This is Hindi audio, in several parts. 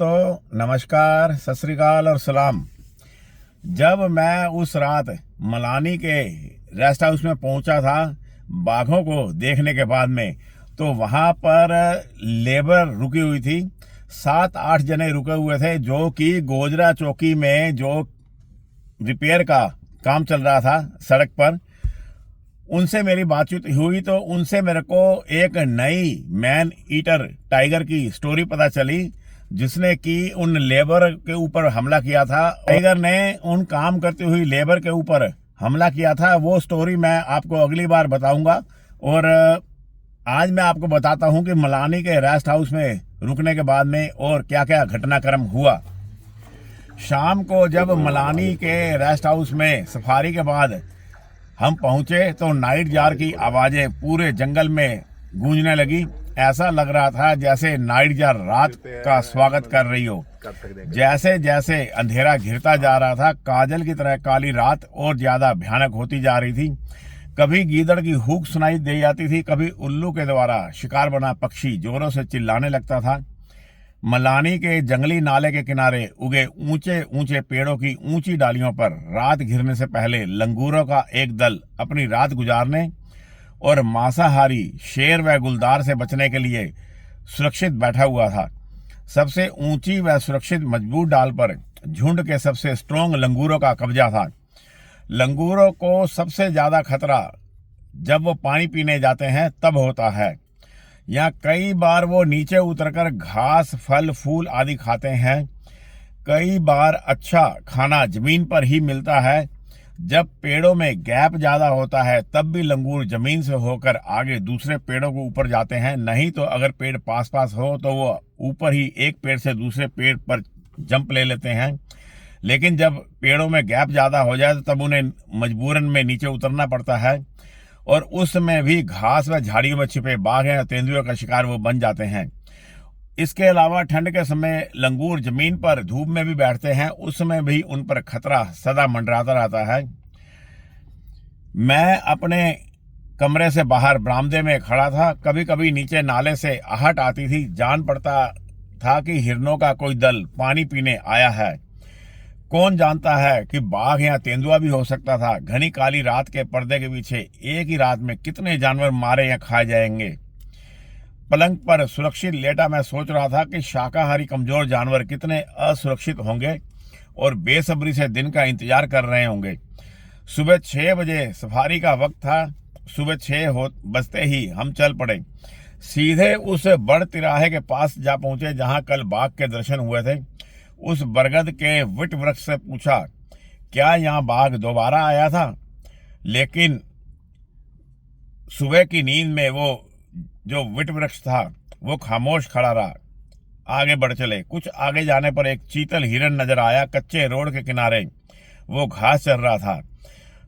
दोस्तों नमस्कार, सत श्री अकाल और सलाम। जब मैं उस रात मलानी के रेस्ट हाउस में पहुंचा था बाघों को देखने के बाद में, तो वहां पर लेबर रुकी हुई थी। 7-8 जने रुके हुए थे जो कि गोजरा चौकी में जो रिपेयर का काम चल रहा था सड़क पर। उनसे मेरी बातचीत हुई तो उनसे मेरे को एक नई मैन ईटर टाइगर की स्टोरी पता चली, जिसने कि उन लेबर के ऊपर हमला किया था। टाइगर ने उन काम करती हुई लेबर के ऊपर हमला किया था। वो स्टोरी मैं आपको अगली बार बताऊंगा। और आज मैं आपको बताता हूं कि मलानी के रेस्ट हाउस में रुकने के बाद में और क्या क्या घटनाक्रम हुआ। शाम को जब मलानी के रेस्ट हाउस में सफारी के बाद हम पहुंचे तो नाइट जार की आवाजें पूरे जंगल में गूंजने लगी। ऐसा लग रहा था जैसे नाइट जार रात का स्वागत कर रही हो। जैसे जैसे अंधेरा घिरता जा रहा था, काजल की तरह काली रात और ज्यादा भयानक होती जा रही थी। कभी गीदड़ की हूक सुनाई दे जाती थी, कभी उल्लू के द्वारा शिकार बना पक्षी जोरों से चिल्लाने लगता था। मलानी के जंगली नाले के किनारे उगे ऊंचे ऊंचे पेड़ों की ऊंची डालियों पर रात घिरने से पहले लंगूरों का एक दल अपनी रात गुजारने और मांसाहारी शेर व गुलदार से बचने के लिए सुरक्षित बैठा हुआ था। सबसे ऊंची व सुरक्षित मजबूत डाल पर झुंड के सबसे स्ट्रॉन्ग लंगूरों का कब्जा था। लंगूरों को सबसे ज्यादा खतरा जब वो पानी पीने जाते हैं तब होता है। यहाँ कई बार वो नीचे उतरकर घास, फल, फूल आदि खाते हैं। कई बार अच्छा खाना जमीन पर ही मिलता है। जब पेड़ों में गैप ज्यादा होता है तब भी लंगूर जमीन से होकर आगे दूसरे पेड़ों को ऊपर जाते हैं। नहीं तो अगर पेड़ पास पास हो तो वो ऊपर ही एक पेड़ से दूसरे पेड़ पर जंप ले लेते हैं। लेकिन जब पेड़ों में गैप ज्यादा हो जाए तो तब उन्हें मजबूरन में नीचे उतरना पड़ता है। और उस समय भी घास व झाड़ियों में छिपे बाघ या तेंदुओं का शिकार वो बन जाते हैं। इसके अलावा ठंड के समय लंगूर जमीन पर धूप में भी बैठते हैं, उस समय भी उन पर खतरा सदा मंडराता रहता है। मैं अपने कमरे से बाहर बरामदे में खड़ा था। कभी कभी नीचे नाले से आहट आती थी। जान पड़ता था कि हिरणों का कोई दल पानी पीने आया है। कौन जानता है कि बाघ या तेंदुआ भी हो सकता था। घनी काली रात के पर्दे के पीछे एक ही रात में कितने जानवर मारे या खाए जाएंगे। पलंग पर सुरक्षित लेटा मैं सोच रहा था कि शाकाहारी कमजोर जानवर कितने असुरक्षित होंगे और बेसब्री से दिन का इंतजार कर रहे होंगे। सुबह 6 बजे सफारी का वक्त था। सुबह 6 बजते ही हम चल पड़े। सीधे उस बड़ तिराहे के पास जा पहुंचे जहां कल बाघ के दर्शन हुए थे। उस बरगद के विट वृक्ष से पूछा, क्या यहाँ बाघ दोबारा आया था? लेकिन सुबह की नींद में वो जो विट वृक्ष था वो खामोश खड़ा रहा। आगे बढ़ चले। कुछ आगे जाने पर एक चीतल हिरन नजर आया। कच्चे रोड के किनारे वो घास चर रहा था।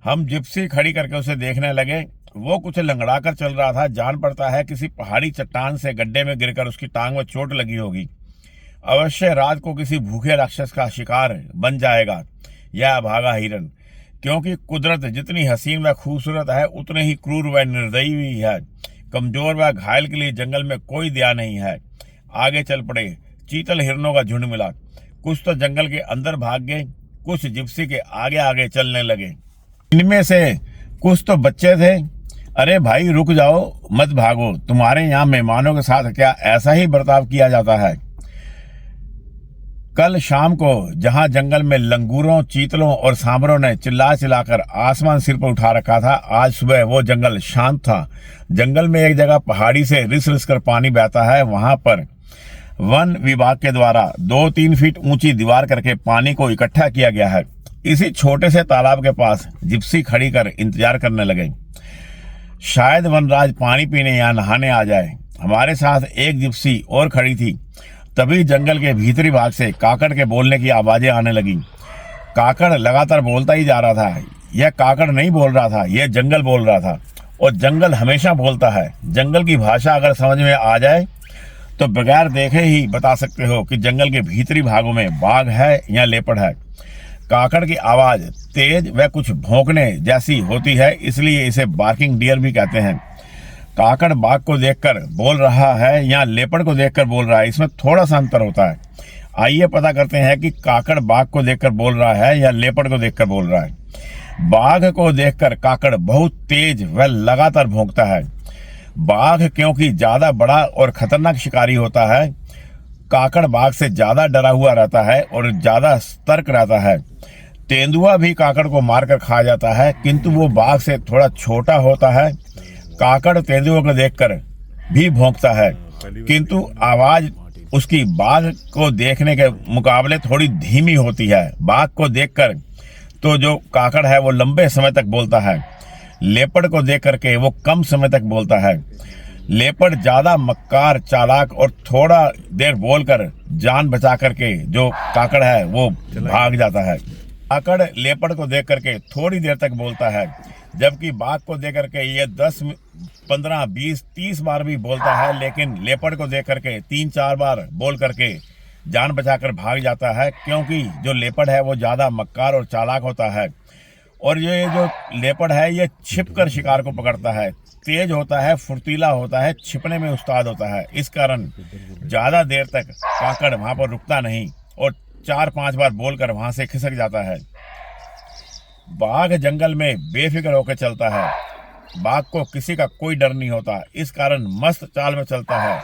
हम जिप्सी खड़ी करके उसे देखने लगे। वो कुछ लंगड़ा कर चल रहा था। जान पड़ता है किसी पहाड़ी चट्टान से गड्ढे में गिरकर उसकी टांग में चोट लगी होगी। अवश्य रात को किसी भूखे राक्षस का शिकार बन जाएगा यह अभागा हिरन, क्योंकि कुदरत जितनी हसीन व खूबसूरत है उतने ही क्रूर व निर्दयी भी है। कमजोर व घायल के लिए जंगल में कोई दया नहीं है। आगे चल पड़े। चीतल हिरनों का झुंड मिला। कुछ तो जंगल के अंदर भाग गए, कुछ जिप्सी के आगे आगे चलने लगे। इनमें से कुछ तो बच्चे थे। अरे भाई रुक जाओ, मत भागो। तुम्हारे यहाँ मेहमानों के साथ क्या ऐसा ही बर्ताव किया जाता है? कल शाम को जहां जंगल में लंगूरों, चीतलों और सांबरों ने चिल्ला चिल्लाकर आसमान सिर पर उठा रखा था, आज सुबह वो जंगल शांत था। जंगल में एक जगह पहाड़ी से रिस रिस कर पानी बहता है। वहां पर वन विभाग के द्वारा 2-3 फीट ऊंची दीवार करके पानी को इकट्ठा किया गया है। इसी छोटे से तालाब के पास जिप्सी खड़ी कर इंतजार करने लगे। शायद वनराज पानी पीने या नहाने आ जाए। हमारे साथ एक जिप्सी और खड़ी थी। तभी जंगल के भीतरी भाग से काकड़ के बोलने की आवाजें आने लगी। काकड़ लगातार बोलता ही जा रहा था। यह काकड़ नहीं बोल रहा था, यह जंगल बोल रहा था। और जंगल हमेशा बोलता है। जंगल की भाषा अगर समझ में आ जाए तो बगैर देखे ही बता सकते हो कि जंगल के भीतरी भागों में बाघ है या लेपर्ड है। काकड़ की आवाज तेज व कुछ भौंकने जैसी होती है, इसलिए इसे बार्किंग डियर भी कहते हैं। काकड़ बाघ को देखकर बोल रहा है या लेपर्ड को देखकर बोल रहा है, इसमें थोड़ा सा अंतर होता है। आइए पता करते हैं कि काकड़ बाघ को देखकर बोल रहा है या लेपर्ड को देखकर बोल रहा है। बाघ को देखकर काकड़ बहुत तेज व लगातार भौंकता है। बाघ क्योंकि ज्यादा बड़ा और खतरनाक शिकारी होता है, काकड़ बाघ से ज्यादा डरा हुआ रहता है और ज्यादा सतर्क रहता है। तेंदुआ भी काकड़ को मारकर खा जाता है, किंतु वो बाघ से थोड़ा छोटा होता है। काकड़ तेंदुआ को देखकर भी भौंकता है, किंतु आवाज उसकी बाघ को देखने के मुकाबले थोड़ी धीमी होती है। बाघ को देखकर तो जो काकड़ है वो लंबे समय तक बोलता है, लेपर्ड को देख करके वो कम समय तक बोलता है। लेपर्ड ज्यादा मक्कार, चालाक और थोड़ा देर बोलकर जान बचा करके जो काकड़ है वो भाग जाता है। काकड़ लेपर्ड को देख करके थोड़ी देर तक बोलता है, जबकि बाघ को देख करके ये 10, 15, 20, 30 बार भी बोलता है, लेकिन लेपर्ड को देख करके 3-4 बार बोल करके जान बचाकर भाग जाता है, क्योंकि जो लेपर्ड है वो ज्यादा मक्कार और चालाक होता है। और ये जो लेपर्ड है ये छिपकर शिकार को पकड़ता है, तेज होता है, फुर्तीला होता है, छिपने में उस्ताद होता है। इस कारण ज्यादा देर तक काकड़ वहां पर रुकता नहीं और 4-5 बार बोलकर वहां से खिसक जाता है। बाघ जंगल में बेफिक्र होकर चलता है। बाघ को किसी का कोई डर नहीं होता, इस कारण मस्त चाल में चलता है।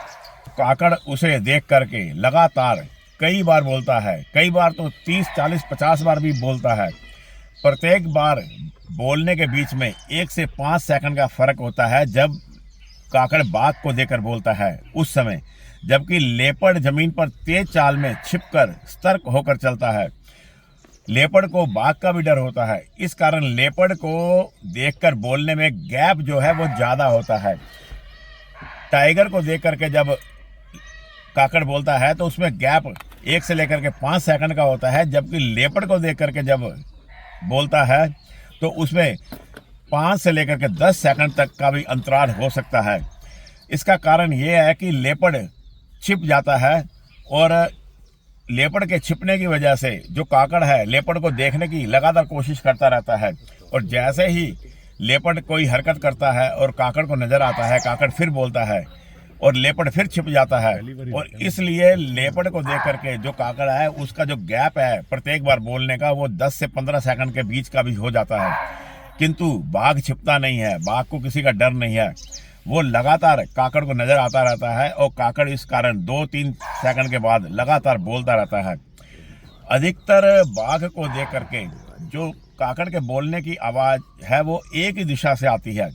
काकड़ उसे देख करके लगातार कई बार बोलता है, कई बार तो 30, 40, 50 बार भी बोलता है। प्रत्येक बार बोलने के बीच में 1 से 5 सेकंड का फर्क होता है जब काकड़ बाघ को देखकर बोलता है उस समय, जबकि लेपर्ड जमीन पर तेज चाल में छिपकर सतर्क होकर चलता है। लेपर्ड को बाघ का भी डर होता है, इस कारण लेपर्ड को देखकर बोलने में गैप जो है वो ज्यादा होता है। टाइगर को देख करके जब काकड़ बोलता है तो उसमें गैप 1 से लेकर के 5 सेकंड का होता है, जबकि लेपर्ड को देख करके जब बोलता है तो उसमें 5 से लेकर के 10 सेकंड तक का भी अंतराल हो सकता है। इसका कारण यह है कि लेपर्ड छिप जाता है और लेपर्ड के छिपने की वजह से जो काकड़ है लेपर्ड को देखने की लगातार कोशिश करता रहता है, और जैसे ही लेपर्ड कोई हरकत करता है और काकड़ को नजर आता है, काकड़ फिर बोलता है और लेपर्ड फिर छिप जाता है। और इसलिए लेपर्ड को देख करके जो काकड़ है उसका जो गैप है प्रत्येक बार बोलने का वो 10 से 15 सेकंड के बीच का भी हो जाता है, किंतु बाघ छिपता नहीं है। बाघ को किसी का डर नहीं है, वो लगातार काकड़ को नजर आता रहता है और काकड़ इस कारण 2-3 सेकंड के बाद लगातार बोलता रहता है। अधिकतर बाघ को देख करके जो काकड़ के बोलने की आवाज है वो एक ही दिशा से आती है।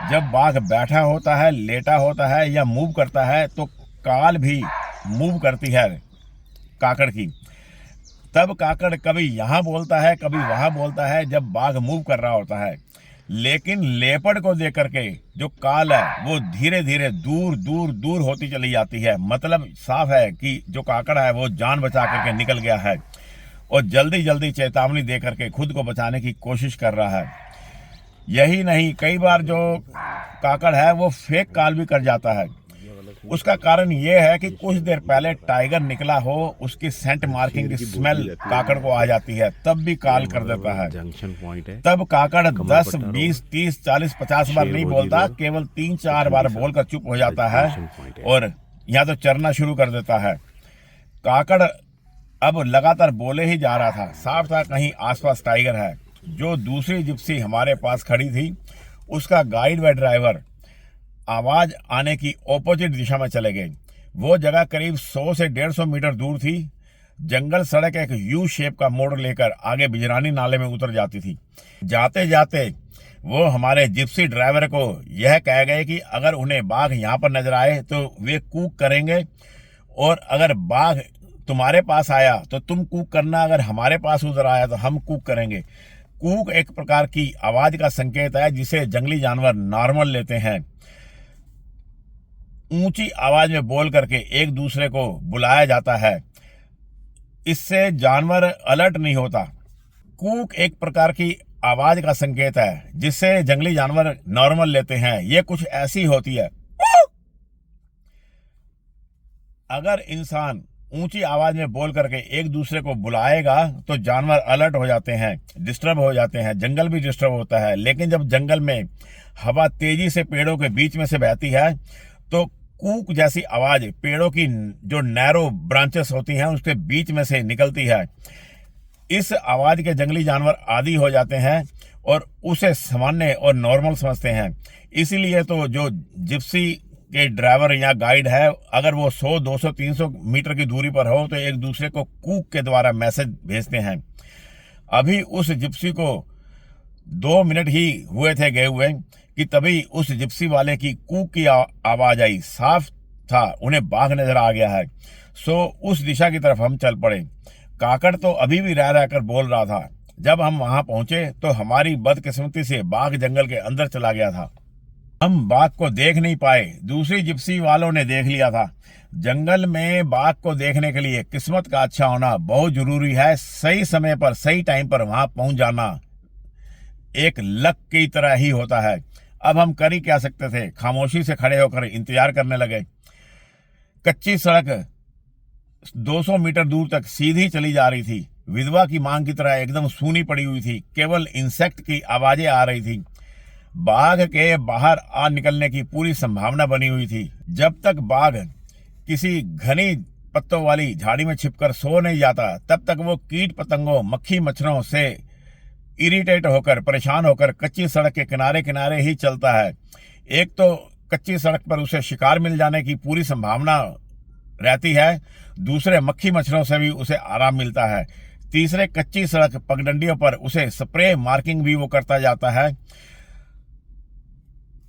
जब बाघ बैठा होता है, लेटा होता है या मूव करता है तो काल भी मूव करती है काकड़ की। तब काकड़ कभी यहाँ बोलता है, कभी वहां बोलता है जब बाघ मूव कर रहा होता है। लेकिन लेपर्ड को देख करके जो काल है वो धीरे धीरे दूर दूर दूर होती चली जाती है। मतलब साफ है कि जो काकड़ है वो जान बचा करके निकल गया है और जल्दी जल्दी चेतावनी दे करके खुद को बचाने की कोशिश कर रहा है। यही नहीं, कई बार जो काकड़ है वो फेक काल भी कर जाता है। उसका कारण ये है कि कुछ देर पहले टाइगर निकला हो, उसकी सेंट मार्किंग की स्मेल काकड़ को आ जाती है, तब भी काल कर देता है। जंक्शन पॉइंट है। तब काकड़ 10, 20, 30, 40, 50 बार नहीं बोलता, केवल 3-4 बार बोलकर चुप हो जाता है और या तो चरना शुरू कर देता है। काकड़ अब लगातार बोले ही जा रहा था, साफ था कहीं आसपास टाइगर है। जो दूसरी जिप्सी हमारे पास खड़ी थी उसका गाइड व ड्राइवर आवाज आने की ऑपोजिट दिशा में चले गए। वो जगह करीब 100 से 150 मीटर दूर थी। जंगल सड़क एक यू शेप का मोड़ लेकर आगे बिजरानी नाले में उतर जाती थी। जाते जाते वो हमारे जिप्सी ड्राइवर को यह कह गए कि अगर उन्हें बाघ यहाँ पर नजर आए तो वे कूक करेंगे, और अगर बाघ तुम्हारे पास आया तो तुम कूक करना, अगर हमारे पास उधर आया तो हम कूक करेंगे। कूक एक प्रकार की आवाज का संकेत है जिसे जंगली जानवर नॉर्मल लेते हैं। ऊंची आवाज में बोल करके एक दूसरे को बुलाया जाता है, इससे जानवर अलर्ट नहीं होता। कूक एक प्रकार की आवाज का संकेत है जिससे जंगली जानवर नॉर्मल लेते हैं। ये कुछ ऐसी होती है, अगर इंसान ऊंची आवाज में बोल करके एक दूसरे को बुलाएगा तो जानवर अलर्ट हो जाते हैं, डिस्टर्ब हो जाते हैं, जंगल भी डिस्टर्ब होता है। लेकिन जब जंगल में हवा तेजी से पेड़ों के बीच में से बहती है तो कूक जैसी आवाज पेड़ों की जो नैरो ब्रांचेस होती हैं उसके बीच में से निकलती है। इस आवाज के जंगली जानवर आदी हो जाते हैं और उसे सामान्य और नॉर्मल समझते हैं। इसीलिए तो जो जिप्सी के ड्राइवर या गाइड है, अगर वो 100, 200, 300 मीटर की दूरी पर हो तो एक दूसरे को कूक के द्वारा मैसेज भेजते हैं। अभी उस जिप्सी को 2 मिनट ही हुए थे गए हुए कि तभी उस जिप्सी वाले की कूक की आवाज आई। साफ था उन्हें बाघ नजर आ गया है। सो उस दिशा की तरफ हम चल पड़े। काकड़ तो अभी भी रह रहकर बोल रहा था। जब हम वहां पहुंचे तो हमारी बदकिस्मती से बाघ जंगल के अंदर चला गया था। हम बाघ को देख नहीं पाए, दूसरी जिप्सी वालों ने देख लिया था। जंगल में बाघ को देखने के लिए किस्मत का अच्छा होना बहुत जरूरी है। सही समय पर सही टाइम पर वहां पहुंच जाना एक लक की तरह ही होता है। अब हम कर ही क्या सकते थे, खामोशी से खड़े होकर इंतजार करने लगे। कच्ची सड़क 200 मीटर दूर तक सीधी चली जा रही थी। विधवा की मांग की तरह एकदम सूनी पड़ी हुई थी। केवल इंसेक्ट की आवाजें आ रही थी। बाघ के बाहर आ निकलने की पूरी संभावना बनी हुई थी। जब तक बाघ किसी घनी पत्तों वाली झाड़ी में छिपकर सो नहीं जाता तब तक वो कीट पतंगों, मक्खी मच्छरों से इरिटेट होकर, परेशान होकर कच्ची सड़क के किनारे किनारे ही चलता है। एक तो कच्ची सड़क पर उसे शिकार मिल जाने की पूरी संभावना रहती है, दूसरे मक्खी मच्छरों से भी उसे आराम मिलता है, तीसरे कच्ची सड़क पगडंडियों पर उसे स्प्रे मार्किंग भी वो करता जाता है।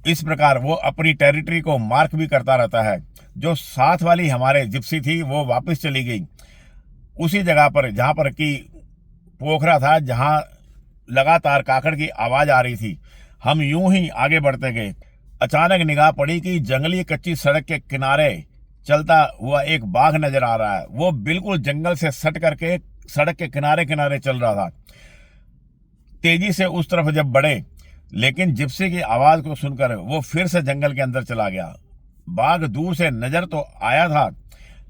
इस प्रकार वो अपनी टेरिटरी को मार्क भी करता रहता है। जो साथ वाली हमारे जिप्सी थी वो वापस चली गई उसी जगह पर जहां पर की पोखरा था, जहां लगातार काकड़ की आवाज आ रही थी। हम यूं ही आगे बढ़ते गए। अचानक निगाह पड़ी कि जंगली कच्ची सड़क के किनारे चलता हुआ एक बाघ नजर आ रहा है। वो बिल्कुल जंगल से सट करके सड़क के किनारे किनारे चल रहा था। तेजी से उस तरफ जब बढ़े, लेकिन जिप्सी की आवाज को सुनकर वो फिर से जंगल के अंदर चला गया। बाघ दूर से नजर तो आया था,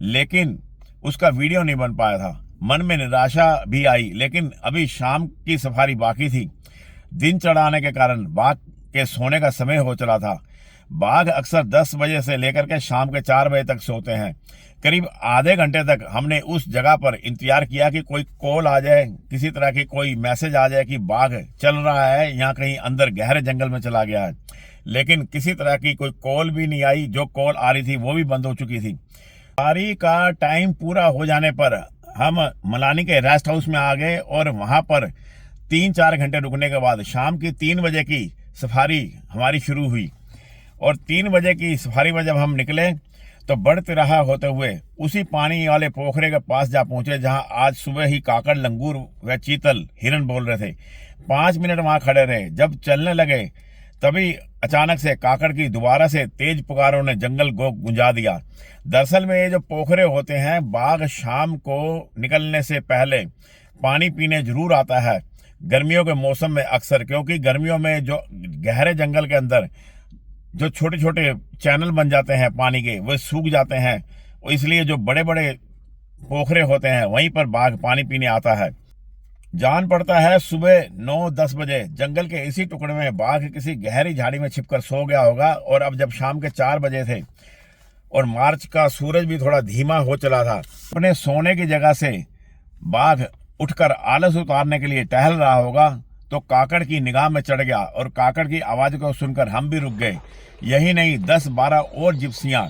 लेकिन उसका वीडियो नहीं बन पाया था। मन में निराशा भी आई, लेकिन अभी शाम की सफारी बाकी थी। दिन चढ़ाने के कारण बाघ के सोने का समय हो चला था। बाघ अक्सर 10 बजे से लेकर के शाम के 4 बजे तक सोते हैं। करीब आधे घंटे तक हमने उस जगह पर इंतजार किया कि कोई कॉल आ जाए, किसी तरह की कोई मैसेज आ जाए कि बाघ चल रहा है, यहाँ कहीं अंदर गहरे जंगल में चला गया है। लेकिन किसी तरह की कोई कॉल भी नहीं आई। जो कॉल आ रही थी वो भी बंद हो चुकी थी। सफारी का टाइम पूरा हो जाने पर हम मलानी के रेस्ट हाउस में आ गए और वहां पर 3-4 घंटे रुकने के बाद शाम की 3 बजे की सफारी हमारी शुरू हुई। और 3 बजे की सफारी में जब हम निकले तो बड़ तिराहा होते हुए उसी पानी वाले पोखरे के पास जा पहुंचे जहां आज सुबह ही काकड़, लंगूर व चीतल, हिरन बोल रहे थे। 5 मिनट वहां खड़े रहे। जब चलने लगे तभी अचानक से काकड़ की दोबारा से तेज पुकारों ने जंगल को गुंजा दिया। दरअसल में ये जो पोखरे होते हैं, बाघ शाम को निकलने से पहले पानी पीने जरूर आता है गर्मियों के मौसम में अक्सर, क्योंकि गर्मियों में जो गहरे जंगल के अंदर जो छोटे छोटे चैनल बन जाते हैं पानी के, वो सूख जाते हैं। इसलिए जो बड़े बड़े पोखरे होते हैं वहीं पर बाघ पानी पीने आता है। जान पड़ता है सुबह 9-10 बजे जंगल के इसी टुकड़े में बाघ किसी गहरी झाड़ी में छिपकर सो गया होगा। और अब जब शाम के 4 बजे थे और मार्च का सूरज भी थोड़ा धीमा हो चला था, अपने सोने की जगह से बाघ उठकर आलस उतारने के लिए टहल रहा होगा तो काकड़ की निगाह में चढ़ गया और काकड़ की आवाज को सुनकर हम भी रुक गए। यही नहीं, 10-12 और जिप्सियां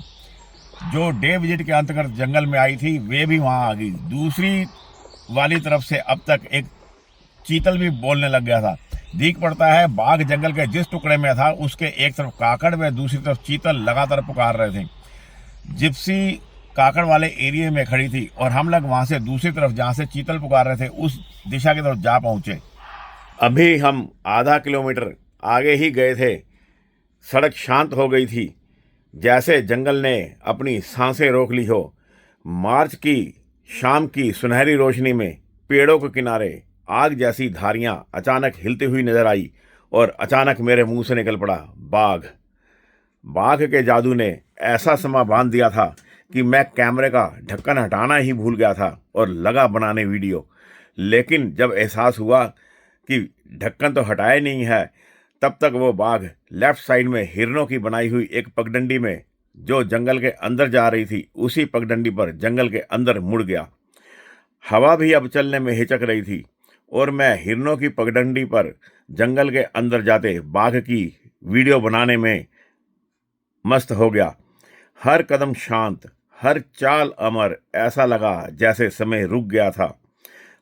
जो डे विजिट के अंतर्गत जंगल में आई थी वे भी वहां आ गई। दूसरी वाली तरफ से अब तक एक चीतल भी बोलने लग गया था। दिख पड़ता है बाघ जंगल के जिस टुकड़े में था उसके एक तरफ काकड़ व दूसरी तरफ चीतल लगातार पुकार रहे थे। जिप्सी काकड़ वाले एरिया में खड़ी थी और हम लोग वहां से दूसरी तरफ जहां से चीतल पुकार रहे थे उस दिशा की तरफ जा पहुंचे। अभी हम आधा किलोमीटर आगे ही गए थे। सड़क शांत हो गई थी, जैसे जंगल ने अपनी सांसें रोक ली हो। मार्च की शाम की सुनहरी रोशनी में पेड़ों के किनारे आग जैसी धारियां अचानक हिलती हुई नजर आई और अचानक मेरे मुंह से निकल पड़ा बाघ। बाघ के जादू ने ऐसा समा बांध दिया था कि मैं कैमरे का ढक्कन हटाना ही भूल गया था और लगा बनाने वीडियो। लेकिन जब एहसास हुआ कि ढक्कन तो हटाया नहीं है, तब तक वो बाघ लेफ्ट साइड में हिरनों की बनाई हुई एक पगडंडी में जो जंगल के अंदर जा रही थी उसी पगडंडी पर जंगल के अंदर मुड़ गया। हवा भी अब चलने में हिचक रही थी और मैं हिरनों की पगडंडी पर जंगल के अंदर जाते बाघ की वीडियो बनाने में मस्त हो गया। हर कदम शांत, हर चाल अमर, ऐसा लगा जैसे समय रुक गया था।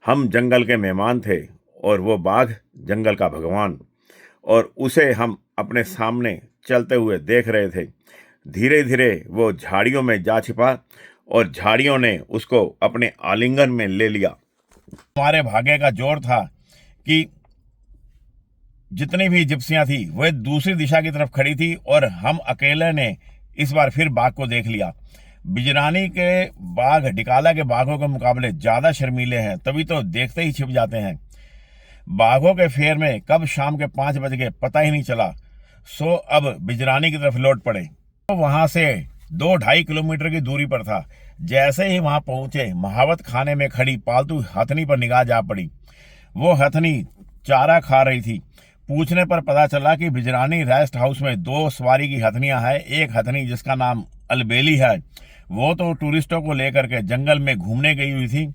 हम जंगल के मेहमान थे और वो बाघ जंगल का भगवान, और उसे हम अपने सामने चलते हुए देख रहे थे। धीरे धीरे वो झाड़ियों में जा छिपा और झाड़ियों ने उसको अपने आलिंगन में ले लिया। हमारे भाग्य का जोर था कि जितनी भी जिप्सियां थी वह दूसरी दिशा की तरफ खड़ी थी और हम अकेले ने इस बार फिर बाघ को देख लिया। बिजरानी के बाघ डिकाला के बाघों के मुकाबले ज्यादा शर्मीले हैं, तभी तो देखते ही छिप जाते हैं। बाघों के फेर में कब शाम के 5 बज गए पता ही नहीं चला। सो अब बिजरानी की तरफ लौट पड़े। तो वहां से 2-2.5 किलोमीटर की दूरी पर था। जैसे ही वहां पहुंचे, महावत खाने में खड़ी पालतू हथनी पर निगाह जा पड़ी। वो हथनी चारा खा रही थी। पूछने पर पता चला कि बिजरानी रेस्ट हाउस में 2 सवारी की हथनियां हैं। एक हथनी जिसका नाम अलबेली है, वो तो टूरिस्टों को लेकर के जंगल में घूमने गई हुई थी।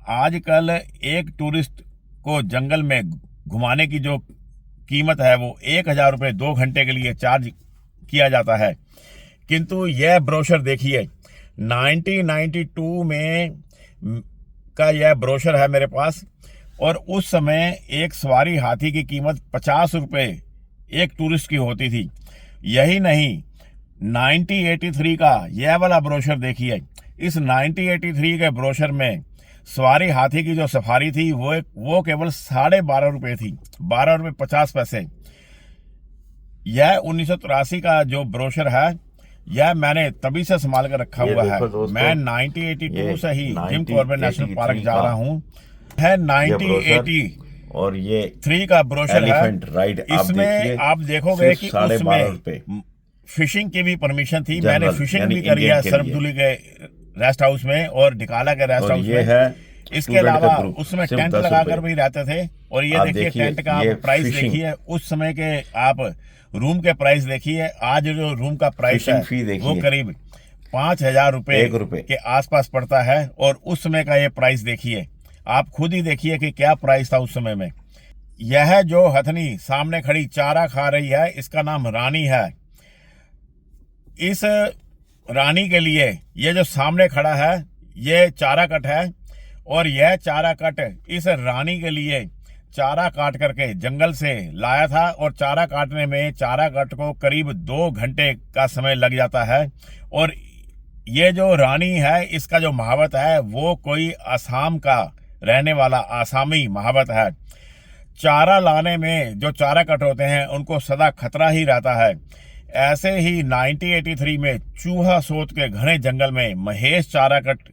आजकल एक टूरिस्ट को जंगल में घुमाने की जो कीमत है वो 1000 रुपये 2 घंटे के लिए चार्ज किया जाता है। किंतु यह ब्रोशर देखिए, 1992 में का यह ब्रोशर है मेरे पास, और उस समय एक सवारी हाथी की कीमत 50 रुपये एक टूरिस्ट की होती थी। यही नहीं, 1983 का यह वाला ब्रोशर देखिए। इस 1983 के ब्रोशर में सवारी हाथी की जो सफारी थी वो केवल 12.5 रुपये थी, 12 रुपये 50 पैसे। यह 1983 का जो ब्रोशर है यह मैंने तभी से संभाल कर रखा हुआ है। मैं 1982 से ही जिम कॉर्बेट नेशनल पार्क जा रहा हूँ। है 1980 और ये 3 का ब्रोशर है। राइड इसमें आप देखोगे कि उसमें फिशिंग की भी परमिशन थी। मैंने फिशिंग भी करी है सरबदुली के रेस्ट हाउस में और डिकाला के रेस्ट हाउस में है। इसके अलावा उसमें टेंट लगाकर भी रहते थे। और ये देखिए टेंट का आप प्राइस देखिए, उस समय के आप रूम के प्राइस देखिए। आज जो रूम का प्राइस है वो करीब 5000 रुपए के आसपास पड़ता है। और उस समय का ये प्राइस देखिए, आप खुद ही देखिए कि क्या प्राइस था उस समय में। यह जो हथनी सामने खड़ी चारा खा रही है, इसका नाम रानी है। इस रानी के लिए ये जो सामने खड़ा है ये चारा कट है, और यह चारा कट इस रानी के लिए चारा काट करके जंगल से लाया था। और चारा काटने में चारा कट को करीब 2 घंटे का समय लग जाता है। और ये जो रानी है इसका जो महावत है वो कोई असम का रहने वाला आसामी महावत है। चारा लाने में जो चारा कट होते हैं उनको सदा खतरा ही रहता है। ऐसे ही 1983 में चूहा सोत के घने जंगल में महेश चारा कट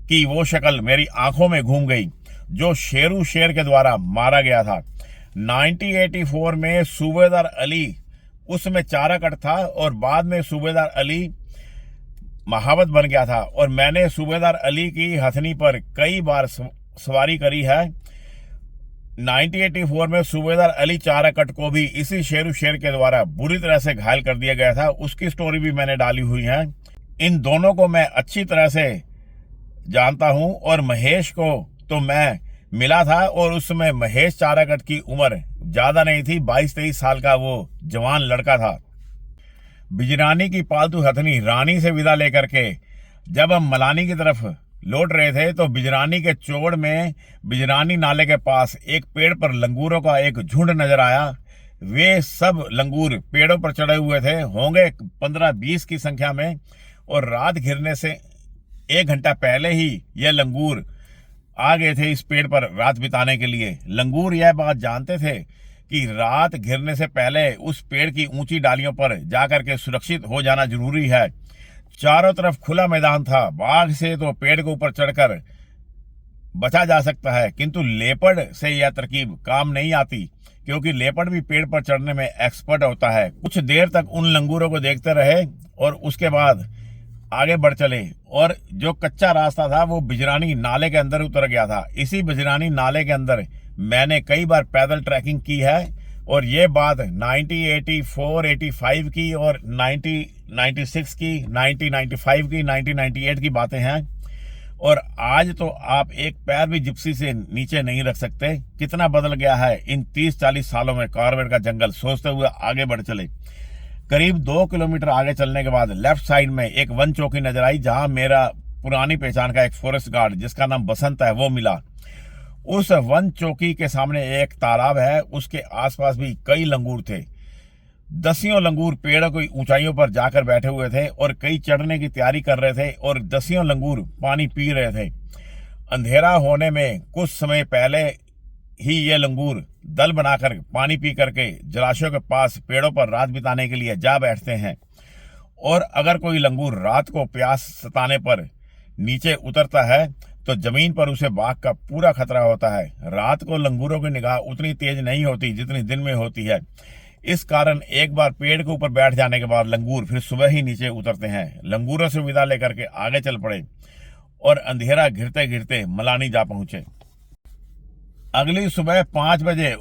की वो शक्ल मेरी आंखों में घूम गई, जो शेरू शेर के द्वारा मारा गया था। 1984 में सूबेदार अली उसमें चारा कट था और बाद में सूबेदार अली महावत बन गया था। और मैंने सूबेदार अली की हथनी पर कई बार सवारी करी है। 1984 में सूबेदार अली चाराकट को भी इसी शेरू शेर के द्वारा बुरी तरह से घायल कर दिया गया था। उसकी स्टोरी भी मैंने डाली हुई है। इन दोनों को मैं अच्छी तरह से जानता हूं। और महेश को तो मैं मिला था, और उस समय महेश चाराकट की उम्र ज्यादा नहीं थी, 22-23 साल का वो जवान लड़का था। बिजरानी की पालतू हथनी रानी से विदा लेकर के जब हम मलानी की तरफ लौट रहे थे तो बिजरानी के चौड़ में बिजरानी नाले के पास एक पेड़ पर लंगूरों का एक झुंड नजर आया। वे सब लंगूर पेड़ों पर चढ़े हुए थे, होंगे 15-20 की संख्या में। और रात घिरने से 1 घंटा पहले ही यह लंगूर आ गए थे इस पेड़ पर रात बिताने के लिए। लंगूर यह बात जानते थे कि रात घिरने से पहले उस पेड़ की ऊंची डालियों पर जाकर के सुरक्षित हो जाना जरूरी है। चारों तरफ खुला मैदान था। बाघ से तो पेड़ के ऊपर चढ़कर बचा जा सकता है, किंतु लेपर्ड से यह तरकीब काम नहीं आती, क्योंकि लेपर्ड भी पेड़ पर चढ़ने में एक्सपर्ट होता है। कुछ देर तक उन लंगूरों को देखते रहे और उसके बाद आगे बढ़ चले। और जो कच्चा रास्ता था वो बिजरानी नाले के अंदर उतर गया था। इसी बिजरानी नाले के अंदर मैंने कई बार पैदल ट्रैकिंग की है। और ये बात 1984, 85 की और 1996 की, 1995 की, 1998 की बातें हैं। और आज तो आप एक पैर भी जिप्सी से नीचे नहीं रख सकते। कितना बदल गया है इन 30-40 सालों में कॉर्बेट का जंगल। सोचते हुए आगे बढ़ चले। करीब 2 किलोमीटर आगे चलने के बाद लेफ्ट साइड में एक वन चौकी नजर आई, जहां मेरा पुरानी पहचान का एक फॉरेस्ट गार्ड जिसका नाम बसंत है वो मिला। उस वन चौकी के सामने एक तालाब है, उसके आसपास भी कई लंगूर थे। दसियों लंगूर पेड़ों की ऊंचाइयों पर जाकर बैठे हुए थे और कई चढ़ने की तैयारी कर रहे थे और दसियों लंगूर पानी पी रहे थे। अंधेरा होने में कुछ समय पहले ही ये लंगूर दल बनाकर पानी पी करके जलाशयों के पास पेड़ों पर रात बिताने के लिए जा बैठते हैं। और अगर कोई लंगूर रात को प्यास सताने पर नीचे उतरता है तो जमीन पर उसे बाघ का पूरा खतरा होता है। रात को लंगूरों की निगाह उतनी तेज नहीं होती जितनी दिन में होती है। इस कारण एक बार पेड़ के ऊपर बैठ जाने के बाद लंगूर फिर सुबह ही नीचे उतरते हैं। लंगूरों से विदा लेकर के आगे चल पड़े और अंधेरा घिरते घिरते मलानी जा पहुंचे। अगली सुबह 5 बजे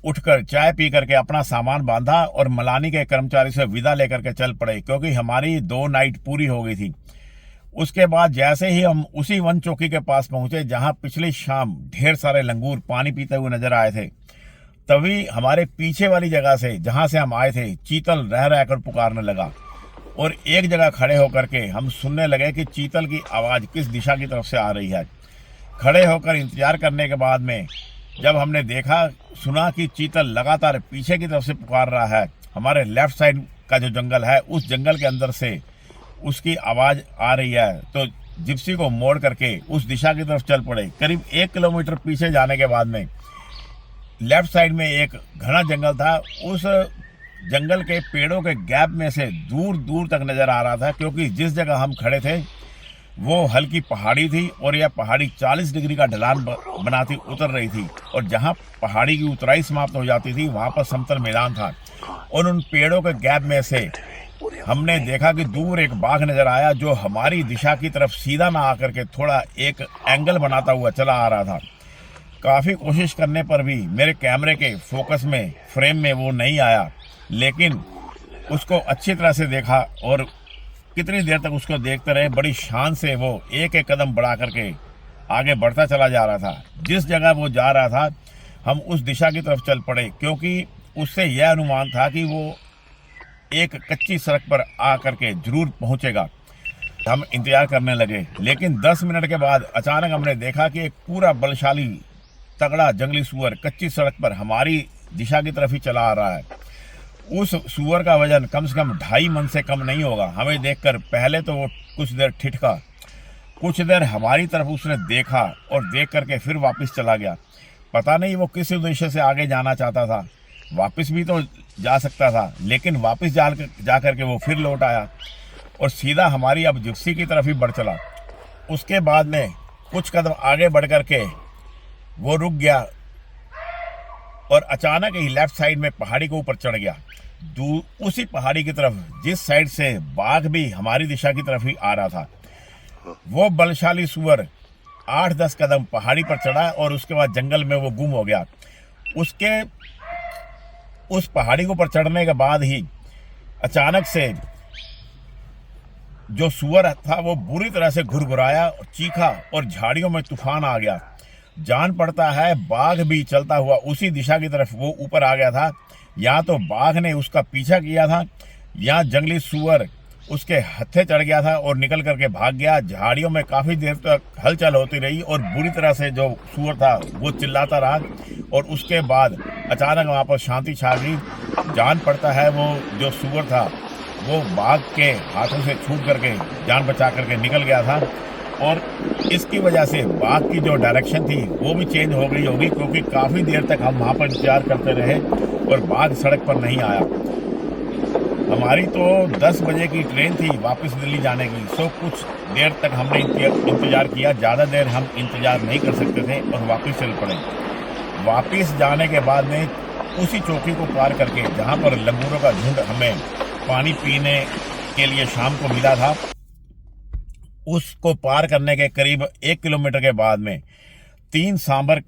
उठकर चाय पी करके अपना सामान बांधा और मलानी के कर्मचारी से विदा लेकर के चल पड़े, क्योंकि हमारी 2 नाइट पूरी हो गई थी। उसके बाद जैसे ही हम उसी वन चौकी के पास पहुंचे जहां पिछली शाम ढेर सारे लंगूर पानी पीते हुए नजर आए थे, तभी हमारे पीछे वाली जगह से जहां से हम आए थे चीतल रह रहकर पुकारने लगा। और एक जगह खड़े होकर के हम सुनने लगे कि चीतल की आवाज किस दिशा की तरफ से आ रही है। खड़े होकर इंतजार करने के बाद में जब हमने देखा सुना कि चीतल लगातार पीछे की तरफ से पुकार रहा है, हमारे लेफ्ट साइड का जो जंगल है उस जंगल के अंदर से उसकी आवाज आ रही है, तो जिप्सी को मोड़ करके उस दिशा की तरफ चल पड़े। करीब 1 किलोमीटर पीछे जाने के बाद में लेफ्ट साइड में एक घना जंगल था। उस जंगल के पेड़ों के गैप में से दूर दूर तक नजर आ रहा था, क्योंकि जिस जगह हम खड़े थे वो हल्की पहाड़ी थी और यह पहाड़ी 40 डिग्री का ढलान बनाती उतर रही थी। और जहां पहाड़ी की उतराई समाप्त हो जाती थी वहां पर समतल मैदान था। और उन पेड़ों के गैप में से हमने देखा कि दूर एक बाघ नजर आया, जो हमारी दिशा की तरफ सीधा ना आकर के थोड़ा एक एंगल बनाता हुआ चला आ रहा था। काफ़ी कोशिश करने पर भी मेरे कैमरे के फोकस में फ्रेम में वो नहीं आया, लेकिन उसको अच्छी तरह से देखा और कितनी देर तक उसको देखते रहे। बड़ी शान से वो एक एक कदम बढ़ा करके आगे बढ़ता चला जा रहा था। जिस जगह वो जा रहा था हम उस दिशा की तरफ चल पड़े, क्योंकि उससे यह अनुमान था कि वो एक कच्ची सड़क पर आ करके जरूर पहुंचेगा। हम इंतजार करने लगे, लेकिन 10 मिनट के बाद अचानक हमने देखा कि एक पूरा बलशाली तगड़ा जंगली सुअर कच्ची सड़क पर हमारी दिशा की तरफ ही चला आ रहा है। उस सुअर का वजन कम से कम 2.5 मन से कम नहीं होगा। हमें देखकर पहले तो वो कुछ देर ठिठका, कुछ देर हमारी तरफ उसने देखा और देख करके फिर वापस चला गया। पता नहीं वो किस उद्देश्य से आगे जाना चाहता था। वापस भी तो जा सकता था, लेकिन वापस जा करके वो फिर लौट आया और सीधा हमारी अब जिप्सी की तरफ ही बढ़ चला। उसके बाद में कुछ कदम आगे बढ़ करके वो रुक गया और अचानक ही लेफ्ट साइड में पहाड़ी के ऊपर चढ़ गया। उसी पहाड़ी की तरफ जिस साइड से बाघ भी हमारी दिशा की तरफ ही आ रहा था। वो बलशाली सुअर 8-10 कदम पहाड़ी पर चढ़ा और उसके बाद जंगल में वो गुम हो गया। उस पहाड़ी के ऊपर चढ़ने के बाद ही अचानक से जो सुअर था वो बुरी तरह से घुरघुराया, चीखा और झाड़ियों में तूफान आ गया। जान पड़ता है बाघ भी चलता हुआ उसी दिशा की तरफ वो ऊपर आ गया था। या तो बाघ ने उसका पीछा किया था या जंगली सुअर उसके हत्थे चढ़ गया था और निकल करके भाग गया। झाड़ियों में काफी देर तक हलचल होती रही और बुरी तरह से जो सुअर था वो चिल्लाता रहा और उसके बाद अचानक वहां पर शांति छा गई। जान पड़ता है वो जो सुअर था वो बाघ के हाथों से छूट करके जान बचा करके निकल गया था। और इसकी वजह से बाघ की जो डायरेक्शन थी वो भी चेंज हो गई होगी, क्योंकि काफ़ी देर तक हम वहाँ पर इंतजार करते रहे और बाघ सड़क पर नहीं आया। हमारी तो 10 बजे की ट्रेन थी वापस दिल्ली जाने की, सो कुछ देर तक हमने इंतजार किया। ज़्यादा देर हम इंतजार नहीं कर सकते थे और वापस चल पड़े। वापस जाने के बाद में उसी चौकी को पार करके जहाँ पर लंगूरों का झुंड हमें पानी पीने के लिए शाम को मिला था, उसको पार करने के करीब 1 किलोमीटर के बाद में 3 सांबर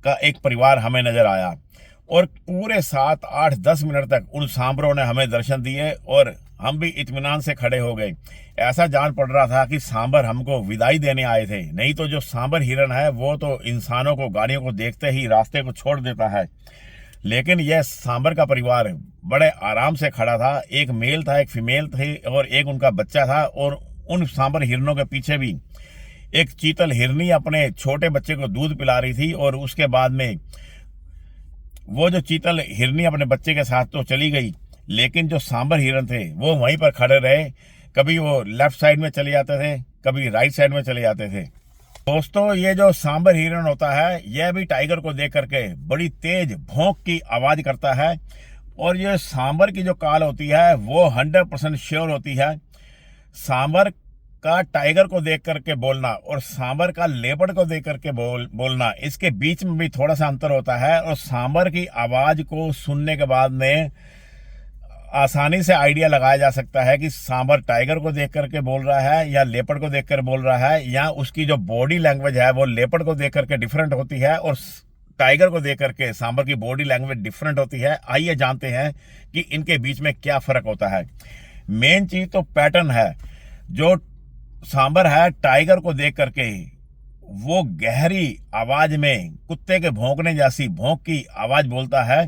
का एक परिवार हमें नजर आया। और पूरे 7, 8, 10 मिनट तक उन सांबरों ने हमें दर्शन दिए और हम भी इत्मीनान से खड़े हो गए। ऐसा जान पड़ रहा था कि सांबर हमको विदाई देने आए थे। नहीं तो जो सांबर हिरन है वो तो इंसानों को, गाड़ियों को देखते ही रास्ते को छोड़ देता है, लेकिन यह सांबर का परिवार बड़े आराम से खड़ा था। एक मेल था, एक फीमेल थी और एक उनका बच्चा था। और उन सांबर हिरनों के पीछे भी एक चीतल हिरनी अपने छोटे बच्चे को दूध पिला रही थी। और उसके बाद में वो जो चीतल हिरनी अपने बच्चे के साथ तो चली गई, लेकिन जो सांबर हिरन थे वो वहीं पर खड़े रहे। कभी वो लेफ्ट साइड में चले जाते थे, कभी राइट साइड में चले जाते थे। दोस्तों, ये जो सांबर हिरन होता है यह भी टाइगर को देख करके बड़ी तेज भौंक की आवाज करता है। और ये सांबर की जो काल होती है वो 100% श्योर होती है। सांबर का टाइगर को देख करके बोलना और सांबर का लेपर्ड को देख करके बोलना, इसके बीच में भी थोड़ा सा अंतर होता है। और सांबर की आवाज को सुनने के बाद में आसानी से आइडिया लगाया जा सकता है कि सांबर टाइगर को देख करके बोल रहा है या लेपर्ड को देखकर बोल रहा है, या उसकी जो बॉडी लैंग्वेज है वो लेपर्ड को देख करके डिफरेंट होती है और टाइगर को देख करके सांबर की बॉडी लैंग्वेज डिफरेंट होती है। आइए जानते हैं कि इनके बीच में क्या फर्क होता है। मेन चीज तो पैटर्न है। जो सांबर है टाइगर को देख करके वो गहरी आवाज में कुत्ते के भौंकने जैसी भौंक की आवाज बोलता है।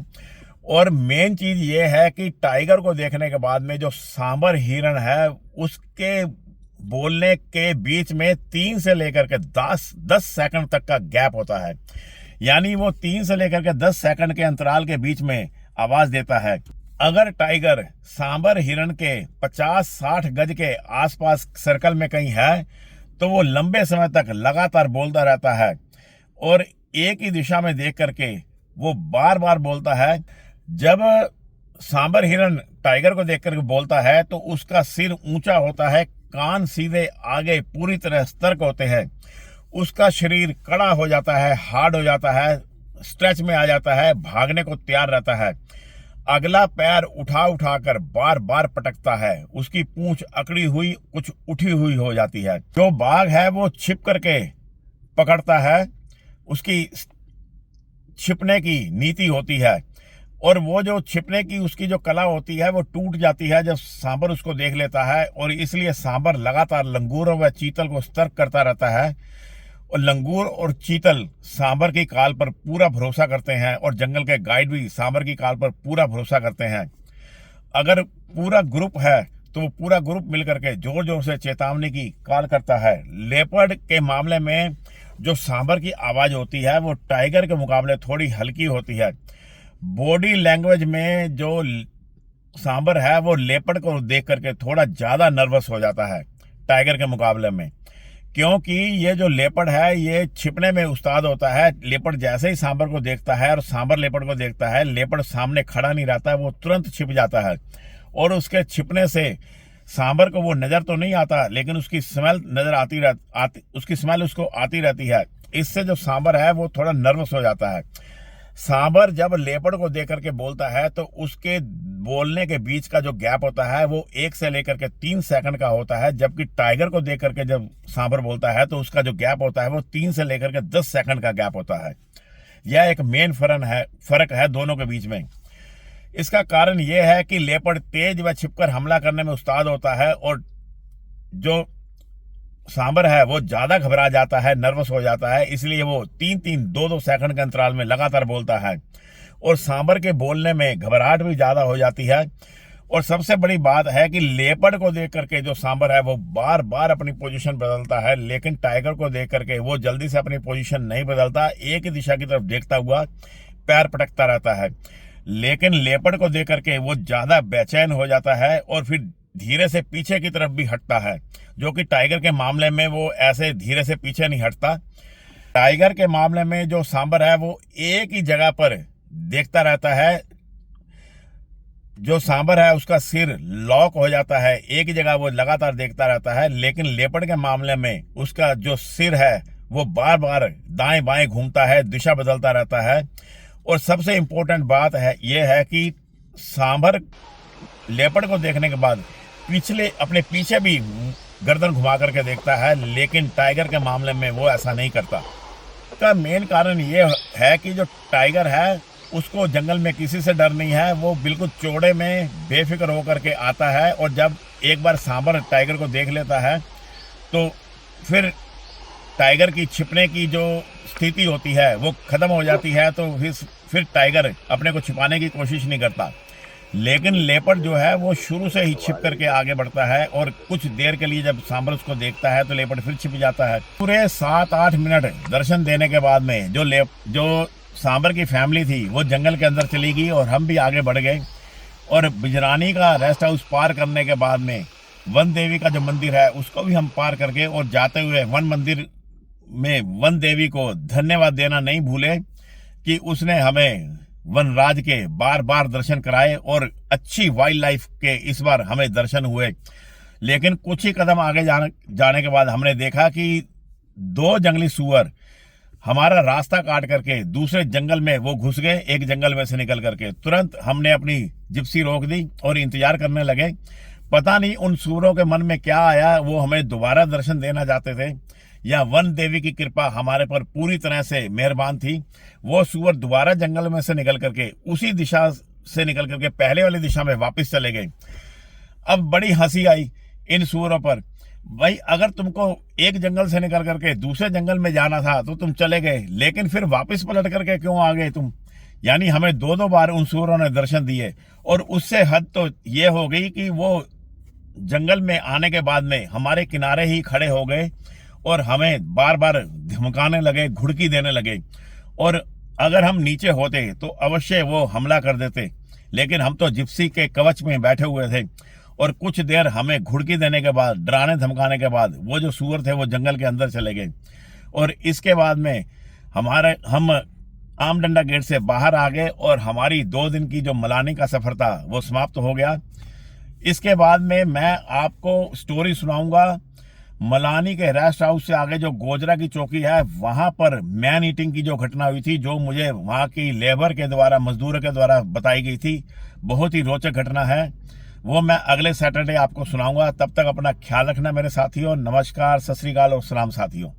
और मेन चीज ये है कि टाइगर को देखने के बाद में जो सांबर हिरन है उसके बोलने के बीच में 3 से लेकर के 10 सेकंड तक का गैप होता है। यानी वो 3 से लेकर के 10 सेकंड के अंतराल के बीच में आवाज देता है। अगर टाइगर सांबर हिरन के 50-60 गज के आसपास सर्कल में कहीं है तो वो लंबे समय तक लगातार बोलता रहता है और एक ही दिशा में देख करके वो बार बार बोलता है। जब सांबर हिरन टाइगर को देख करके बोलता है तो उसका सिर ऊंचा होता है, कान सीधे आगे पूरी तरह सतर्क होते हैं, उसका शरीर कड़ा हो जाता है, हार्ड हो जाता है, स्ट्रेच में आ जाता है, भागने को तैयार रहता है। अगला पैर उठा उठाकर बार बार पटकता है, उसकी पूंछ अकड़ी हुई कुछ उठी हुई हो जाती है। जो बाघ है वो छिप करके पकड़ता है, उसकी छिपने की नीति होती है और वो जो छिपने की उसकी जो कला होती है वो टूट जाती है जब सांबर उसको देख लेता है। और इसलिए सांबर लगातार लंगूरों व चीतल को सतर्क करता रहता है। और लंगूर और चीतल सांबर की काल पर पूरा भरोसा करते हैं और जंगल के गाइड भी सांबर की काल पर पूरा भरोसा करते हैं। अगर पूरा ग्रुप है तो वो पूरा ग्रुप मिलकर के जोर जोर से चेतावनी की काल करता है। लेपर्ड के मामले में जो सांबर की आवाज होती है वो टाइगर के मुकाबले थोड़ी हल्की होती है। बॉडी लैंग्वेज में जो सांबर है वो लेपर्ड को देख करके थोड़ा ज्यादा नर्वस हो जाता है टाइगर के मुकाबले में, क्योंकि ये जो लेपर्ड है ये छिपने में उस्ताद होता है। लेपर्ड जैसे ही सांबर को देखता है और सांबर लेपर्ड को देखता है, लेपर्ड सामने खड़ा नहीं रहता है, वो तुरंत छिप जाता है और उसके छिपने से सांबर को वो नजर तो नहीं आता लेकिन उसकी स्मेल नजर उसकी स्मेल उसको आती रहती है। इससे जो सांबर है वो थोड़ा नर्वस हो जाता है। सांबर जब लेपर्ड को देख करके बोलता है तो उसके बोलने के बीच का जो गैप होता है वो 1 से लेकर के 3 सेकंड का होता है, जबकि टाइगर को देख करके जब सांबर बोलता है तो उसका जो गैप होता है वो 3 से लेकर के 10 सेकंड का गैप होता है। यह एक मेन फर्क है दोनों के बीच में। इसका कारण यह है कि लेपर्ड तेज व छिपकर हमला करने में उस्ताद होता है और जो सांबर है वो ज्यादा घबरा जाता है, नर्वस हो जाता है, इसलिए वो 3-3, 2-2 सेकंड के अंतराल में लगातार बोलता है और सांबर के बोलने में घबराहट भी ज्यादा हो जाती है। और सबसे बड़ी बात है कि लेपर्ड को देख करके जो सांबर है वो बार बार अपनी पोजीशन बदलता है, लेकिन टाइगर को देख करके वो जल्दी से अपनी पोजीशन नहीं बदलता, एक ही दिशा की तरफ देखता हुआ पैर पटकता रहता है। लेकिन लेपर्ड को देख करके वो ज्यादा बेचैन हो जाता है और फिर धीरे से पीछे की तरफ भी हटता है, जो कि टाइगर के मामले में वो ऐसे धीरे से पीछे नहीं हटता। टाइगर के मामले में जो सांबर है वो एक ही जगह पर देखता रहता है। जो सांबर है उसका सिर लॉक हो जाता है, एक ही जगह वो लगातार देखता रहता है। लेकिन लेपर्ड के मामले में उसका जो सिर है वो बार बार दाएं बाएं घूमता है, दिशा बदलता रहता है। और सबसे इंपॉर्टेंट बात है ये है कि सांबर लेपर्ड को देखने के बाद अपने पीछे भी गर्दन घुमा करके देखता है, लेकिन टाइगर के मामले में वो ऐसा नहीं करता। इसका मेन कारण ये है कि जो टाइगर है उसको जंगल में किसी से डर नहीं है, वो बिल्कुल चौड़े में बेफिक्र होकर के आता है। और जब एक बार सांबर टाइगर को देख लेता है तो फिर टाइगर की छिपने की जो स्थिति होती है वो खत्म हो जाती है, तो फिर टाइगर अपने को छिपाने की कोशिश नहीं करता। लेकिन लेपर्ड जो है वो शुरू से ही छिप करके आगे बढ़ता है, और कुछ देर के लिए जब सांबर उसको देखता है तो लेपर्ड फिर छिप जाता है। पूरे 7-8 मिनट दर्शन देने के बाद में जो सांबर की फैमिली थी वो जंगल के अंदर चली गई, और हम भी आगे बढ़ गए। और बिजरानी का रेस्ट हाउस पार करने के बाद में वन देवी का जो मंदिर है उसको भी हम पार करके, और जाते हुए वन मंदिर में वन देवी को धन्यवाद देना नहीं भूले कि उसने हमें वनराज के बार बार दर्शन कराए, और अच्छी वाइल्ड लाइफ के इस बार हमें दर्शन हुए। लेकिन कुछ ही कदम आगे जाने के बाद हमने देखा कि 2 जंगली सुअर हमारा रास्ता काट करके दूसरे जंगल में वो घुस गए। एक जंगल में से निकल करके तुरंत हमने अपनी जिप्सी रोक दी और इंतजार करने लगे। पता नहीं उन सूअरों के मन में क्या आया, वो हमें दोबारा दर्शन देना चाहते थे या वन देवी की कृपा हमारे पर पूरी तरह से मेहरबान थी। वो सूअर दोबारा जंगल में से निकल करके उसी दिशा से निकल करके पहले वाली दिशा में वापस चले गए। अब बड़ी हंसी आई इन सूअरों पर। भाई, अगर तुमको एक जंगल से निकल करके दूसरे जंगल में जाना था तो तुम चले गए, लेकिन फिर वापस पलट करके क्यों आ गए तुम? यानी हमें 2-2 बार उन सूअरों ने दर्शन दिए। और उससे हद तो ये हो गई कि वो जंगल में आने के बाद में हमारे किनारे ही खड़े हो गए और हमें बार बार धमकाने लगे, घुड़की देने लगे। और अगर हम नीचे होते तो अवश्य वो हमला कर देते, लेकिन हम तो जिप्सी के कवच में बैठे हुए थे। और कुछ देर हमें घुड़की देने के बाद, डराने धमकाने के बाद वो जो सूअर थे वो जंगल के अंदर चले गए। और इसके बाद में हम आमडंडा गेट से बाहर आ गए और हमारी 2 दिन की जो मलानी का सफर था वो समाप्त हो गया। इसके बाद में मैं आपको स्टोरी सुनाऊंगा मलानी के रेस्ट हाउस से आगे जो गोजरा की चौकी है, वहां पर मैन ईटिंग की जो घटना हुई थी, जो मुझे वहां की लेबर के द्वारा, मजदूरों के द्वारा बताई गई थी। बहुत ही रोचक घटना है, वो मैं अगले सैटरडे आपको सुनाऊंगा। तब तक अपना ख्याल रखना मेरे साथियों। नमस्कार, सत श्री अकाल और सलाम साथियों।